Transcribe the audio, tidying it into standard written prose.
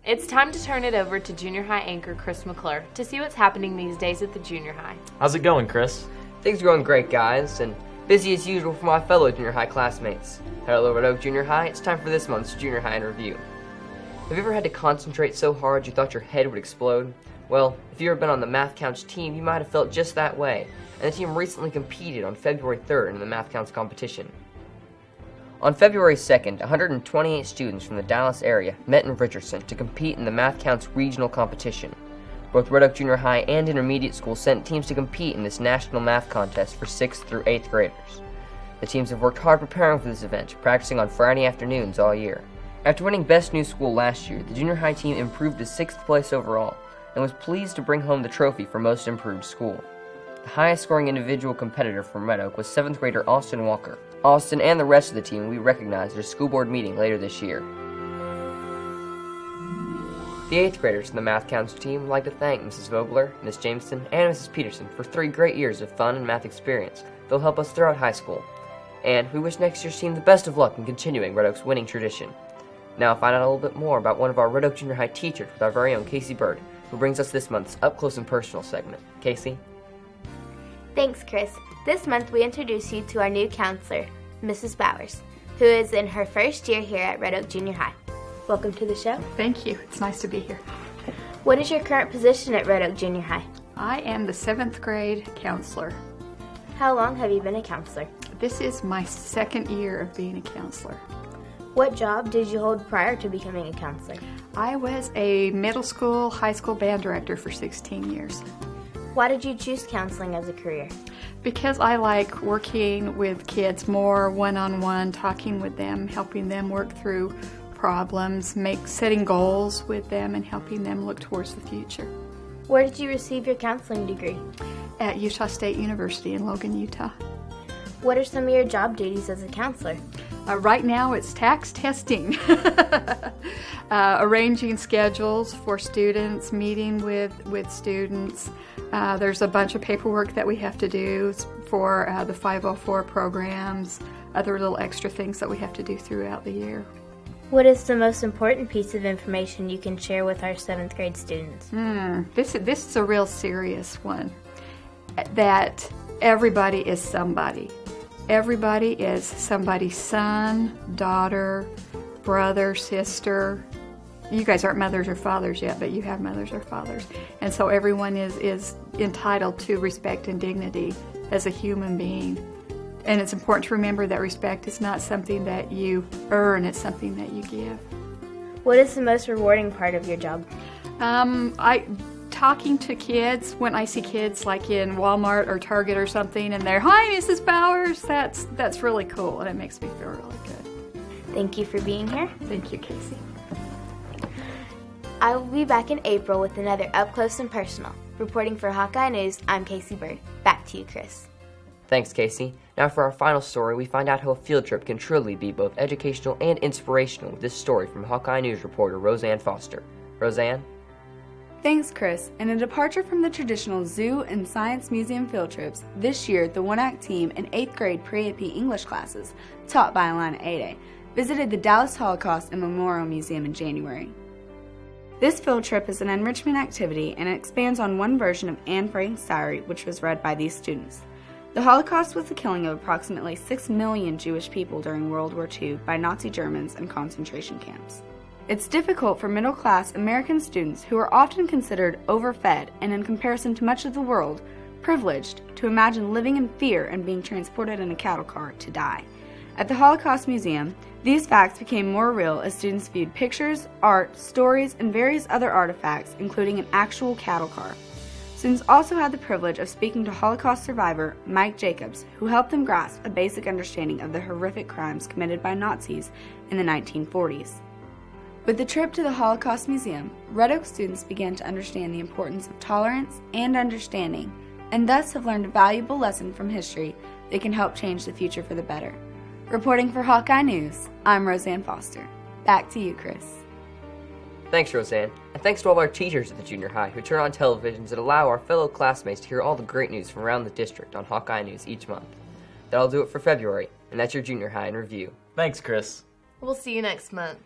It's time to turn it over to junior high anchor Chris McClure to see what's happening these days at the junior high. How's it going, Chris? Things are going great, guys, and busy as usual for my fellow junior high classmates. Hello, Red Oak Junior High. It's time for this month's Junior High in Review. Have you ever had to concentrate so hard you thought your head would explode? Well, if you've ever been on the Math Counts team, you might have felt just that way, and the team recently competed on February 3rd in the Math Counts competition. On February 2nd, 128 students from the Dallas area met in Richardson to compete in the Math Counts regional competition. Both Red Oak Junior High and intermediate schools sent teams to compete in this national math contest for 6th through 8th graders. The teams have worked hard preparing for this event, practicing on Friday afternoons all year. After winning Best New School last year, the junior high team improved to 6th place overall and was pleased to bring home the trophy for Most Improved School. The highest scoring individual competitor from Red Oak was 7th grader Austin Walker. Austin and the rest of the team will be recognized at a school board meeting later this year. The 8th graders in the Math Counts team would like to thank Mrs. Vogler, Ms. Jameson, and Mrs. Peterson for 3 great years of fun and math experience. They'll help us throughout high school. And we wish next year's team the best of luck in continuing Red Oak's winning tradition. Now find out a little bit more about one of our Red Oak Junior High teachers with our very own Casey Bird, who brings us this month's Up Close and Personal segment. Casey? Thanks, Chris. This month we introduce you to our new counselor, Mrs. Bowers, who is in her first year here at Red Oak Junior High. Welcome to the show. Thank you. It's nice to be here. What is your current position at Red Oak Junior High? I am the 7th grade counselor. How long have you been a counselor? This is my 2nd year of being a counselor. What job did you hold prior to becoming a counselor? I was a middle school, high school band director for 16 years. Why did you choose counseling as a career? Because I like working with kids more one-on-one, talking with them, helping them work through problems, setting goals with them, and helping them look towards the future. Where did you receive your counseling degree? At Utah State University in Logan, Utah. What are some of your job duties as a counselor? Right now it's tax testing, arranging schedules for students, meeting with students. There's a bunch of paperwork that we have to do for the 504 programs, other little extra things that we have to do throughout the year. What is the most important piece of information you can share with our 7th grade students? This is a real serious one, that everybody is somebody. Everybody is somebody's son, daughter, brother, sister. You guys aren't mothers or fathers yet, but you have mothers or fathers. And so everyone is entitled to respect and dignity as a human being. And it's important to remember that respect is not something that you earn, it's something that you give. What is the most rewarding part of your job? Talking to kids, when I see kids like in Walmart or Target or something and they're, "Hi, Mrs. Bowers," that's really cool and it makes me feel really good. Thank you for being here. Thank you, Casey. I will be back in April with another Up Close and Personal. Reporting for Hawkeye News, I'm Casey Bird. Back to you, Chris. Thanks, Casey. Now for our final story, we find out how a field trip can truly be both educational and inspirational with this story from Hawkeye News reporter Roseanne Foster. Roseanne? Thanks, Chris. In a departure from the traditional zoo and science museum field trips, this year the one-act team in 8th grade pre-AP English classes, taught by Alana Ade, visited the Dallas Holocaust and Memorial Museum in January. This field trip is an enrichment activity and it expands on one version of Anne Frank's diary, which was read by these students. The Holocaust was the killing of approximately 6 million Jewish people during World War II by Nazi Germans and concentration camps. It's difficult for middle-class American students who are often considered overfed and, in comparison to much of the world, privileged, to imagine living in fear and being transported in a cattle car to die. At the Holocaust Museum, these facts became more real as students viewed pictures, art, stories, and various other artifacts, including an actual cattle car. Students also had the privilege of speaking to Holocaust survivor Mike Jacobs, who helped them grasp a basic understanding of the horrific crimes committed by Nazis in the 1940s. With the trip to the Holocaust Museum, Red Oak students began to understand the importance of tolerance and understanding, and thus have learned a valuable lesson from history that can help change the future for the better. Reporting for Hawkeye News, I'm Roseanne Foster. Back to you, Chris. Thanks, Roseanne, and thanks to all our teachers at the junior high who turn on televisions that allow our fellow classmates to hear all the great news from around the district on Hawkeye News each month. That'll do it for February, and that's your junior high in review. Thanks, Chris. We'll see you next month.